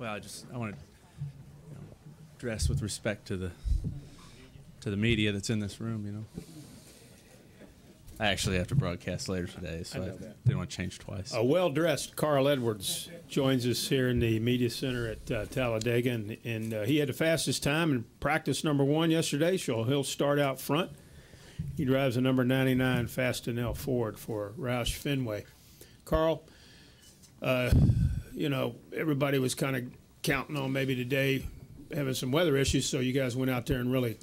Well, I want to dress with respect to the media that's in this room. I actually have to broadcast later today, so I didn't want to change twice. A well-dressed Carl Edwards joins us here in the media center at Talladega, and he had the fastest time in practice number 1 yesterday, so he'll start out front. He drives a number 99 Fastenal Ford for Roush Fenway. Carl, everybody was kind of counting on maybe today having some weather issues, so you guys went out there and really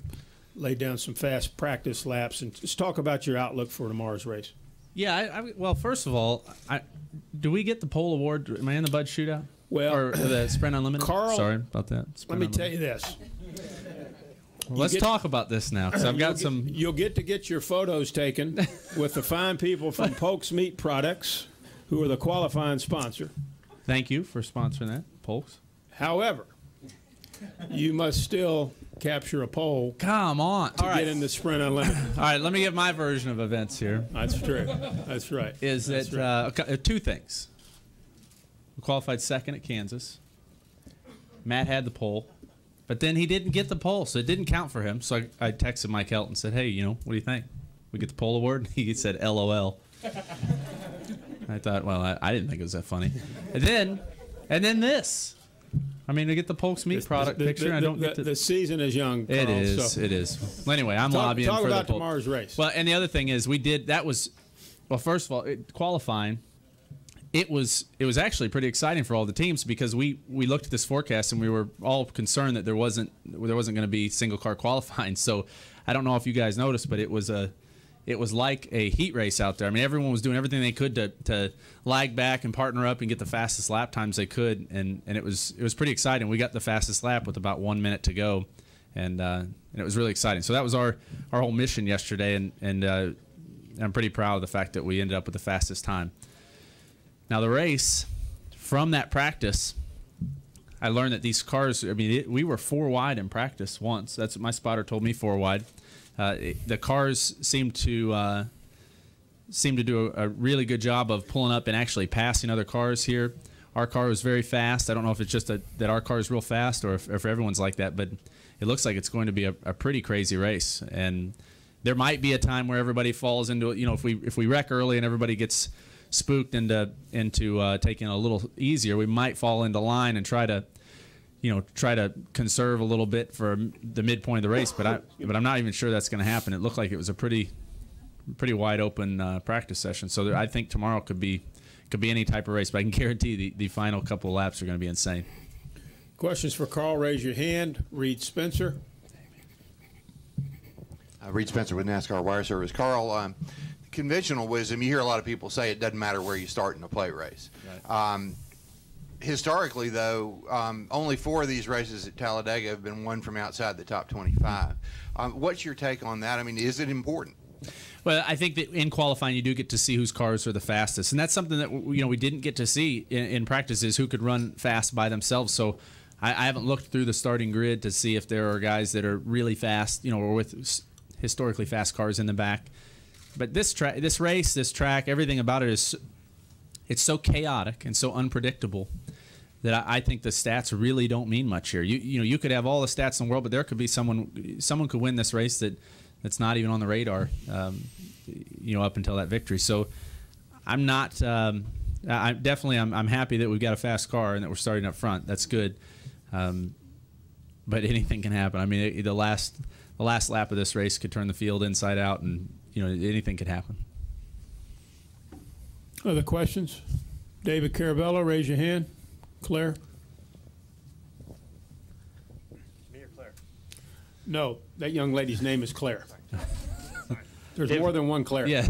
laid down some fast practice laps. And just talk about your outlook for tomorrow's race. Yeah, well, first of all, do we get the pole award? Am I in the Bud Shootout? Well, or the Sprint Unlimited? Carl, sorry about that. Let me tell you this. Let's talk about this now, because I've got some. You'll get your photos taken with the fine people from Polk's Meat Products, who are the qualifying sponsor. Thank you for sponsoring that, Polk's. However, you must still capture a pole. Come on. To get in the Sprint Unlimited. All right, let me give my version of events here. That's true. That's right. That's right. Two things. We qualified second at Kansas. Matt had the pole, but then he didn't get the pole, so it didn't count for him. So I texted Mike Helt and said, hey, what do you think? We get the pole award? He said, LOL. I thought, well, I didn't think it was that funny. And then this. I mean, to get the Polk's Meat product picture, I don't get to. The season is young, Carl, It is. Well, anyway, I'm lobbying for the Talk about tomorrow's race. Well, and the other thing is, first of all, qualifying, it was actually pretty exciting for all the teams, because we looked at this forecast and we were all concerned that there wasn't going to be single car qualifying. So I don't know if you guys noticed, but it was like a heat race out there. I mean, everyone was doing everything they could to lag back and partner up and get the fastest lap times they could, and it was pretty exciting. We got the fastest lap with about 1 minute to go, and it was really exciting. So that was our whole mission yesterday, and I'm pretty proud of the fact that we ended up with the fastest time. Now the race, from that practice, I learned that these cars, we were 4 wide in practice once. That's what my spotter told me, 4 wide. The cars seem to do a really good job of pulling up and actually passing other cars here. Our car was very fast. I don't know if it's just that our car is real fast or if everyone's like that, but it looks like it's going to be a pretty crazy race. And there might be a time where everybody falls into it. If we wreck early and everybody gets spooked into taking it a little easier, we might fall into line and try to conserve a little bit for the midpoint of the race, but I'm not even sure that's going to happen. It looked like it was a pretty wide open practice session. So I think tomorrow could be any type of race, but I can guarantee the final couple of laps are going to be insane. Questions for Carl? Raise your hand. Reed Spencer. Reed Spencer with NASCAR Wire Service. Carl, conventional wisdom, you hear a lot of people say it doesn't matter where you start in a plate race. Right. Historically, though, only 4 of these races at Talladega have been won from outside the top 25. What's your take on that? I mean, is it important? Well, I think that in qualifying you do get to see whose cars are the fastest, and that's something that we didn't get to see in practice, is who could run fast by themselves. So I haven't looked through the starting grid to see if there are guys that are really fast, or with historically fast cars in the back. But this race, this track, everything about it it's so chaotic and so unpredictable that I think the stats really don't mean much here. You could have all the stats in the world, but there could be someone could win this race that's not even on the radar, up until that victory. So I'm not. I'm happy that we've got a fast car and that we're starting up front. That's good. But anything can happen. I mean, the last lap of this race could turn the field inside out, and anything could happen. Other questions? David Carabello, raise your hand. Claire? Me or Claire? No, that young lady's name is Claire. There's more than one Claire. Yeah.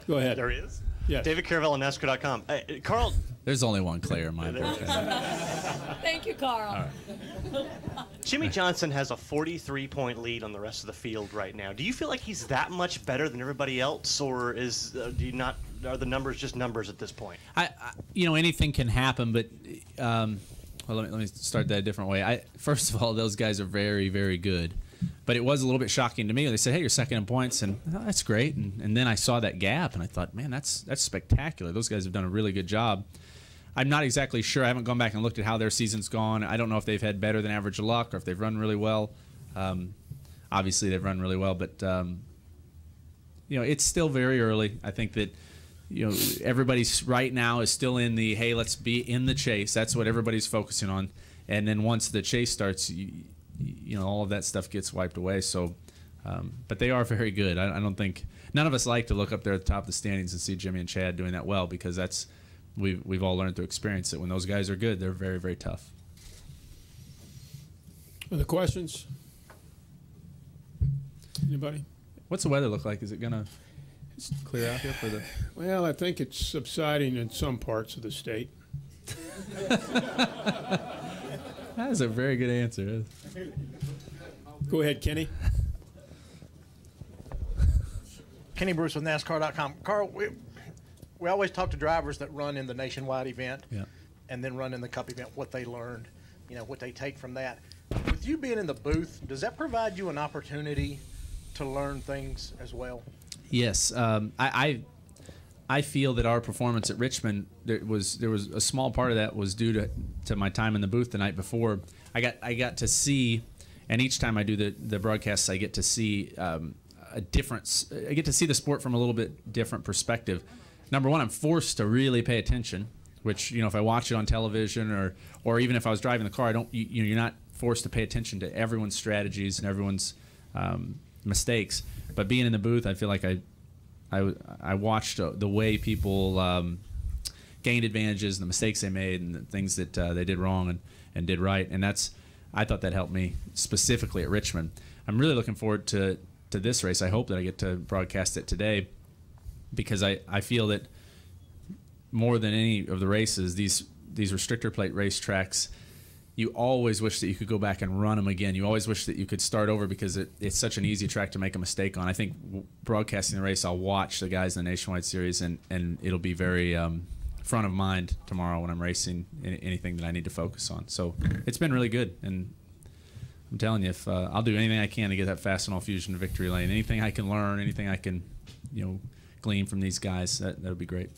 Go ahead. There is? Yes. David Caravello, NASCAR.com. Carl. There's only one Claire in my book. Thank you, Carl. Right. Jimmy Johnson has a 43-point lead on the rest of the field right now. Do you feel like he's that much better than everybody else, or are the numbers just numbers at this point? Anything can happen, but let me start that a different way. First of all, those guys are very, very good. But it was a little bit shocking to me when they said, hey, you're second in points, and that's great. And then I saw that gap, and I thought, man, that's spectacular. Those guys have done a really good job. I'm not exactly sure. I haven't gone back and looked at how their season's gone. I don't know if they've had better than average luck or if they've run really well. Obviously, they've run really well, but it's still very early. I think that everybody's right now is still in the hey, let's be in the chase. That's what everybody's focusing on. And then once the chase starts, all of that stuff gets wiped away. So, but they are very good. I don't think none of us like to look up there at the top of the standings and see Jimmy and Chad doing that well, because that's we've all learned through experience that when those guys are good, they're very, very tough. Other questions? Anybody? What's the weather look like? Is it gonna clear out here for the? Well, I think it's subsiding in some parts of the state. That is a very good answer. Go ahead, Kenny. Kenny Bruce with NASCAR.com. Carl, we always talk to drivers that run in the nationwide event and then run in the Cup event, what they learned, what they take from that. With you being in the booth, does that provide you an opportunity to learn things as well? Yes. I feel that our performance at Richmond, there was a small part of that was due to my time in the booth the night before. I got to see, and each time I do the broadcasts, I get to see a difference. I get to see the sport from a little bit different perspective. Number one, I'm forced to really pay attention, which if I watch it on television or even if I was driving the car, you're not forced to pay attention to everyone's strategies and everyone's mistakes. But being in the booth, I feel like I watched the way people gained advantages and the mistakes they made and the things that they did wrong and did right. And I thought that helped me specifically at Richmond. I'm really looking forward to this race. I hope that I get to broadcast it today, because I feel that more than any of the races, these restrictor plate racetracks, you always wish that you could go back and run them again. You always wish that you could start over, because it's such an easy track to make a mistake on. I think broadcasting the race, I'll watch the guys in the Nationwide Series, and it'll be very front of mind tomorrow when I'm racing anything that I need to focus on. So it's been really good, and I'm telling you, if I'll do anything I can to get that Fastenal Fusion to victory lane, anything I can learn, anything I can glean from these guys, that would be great.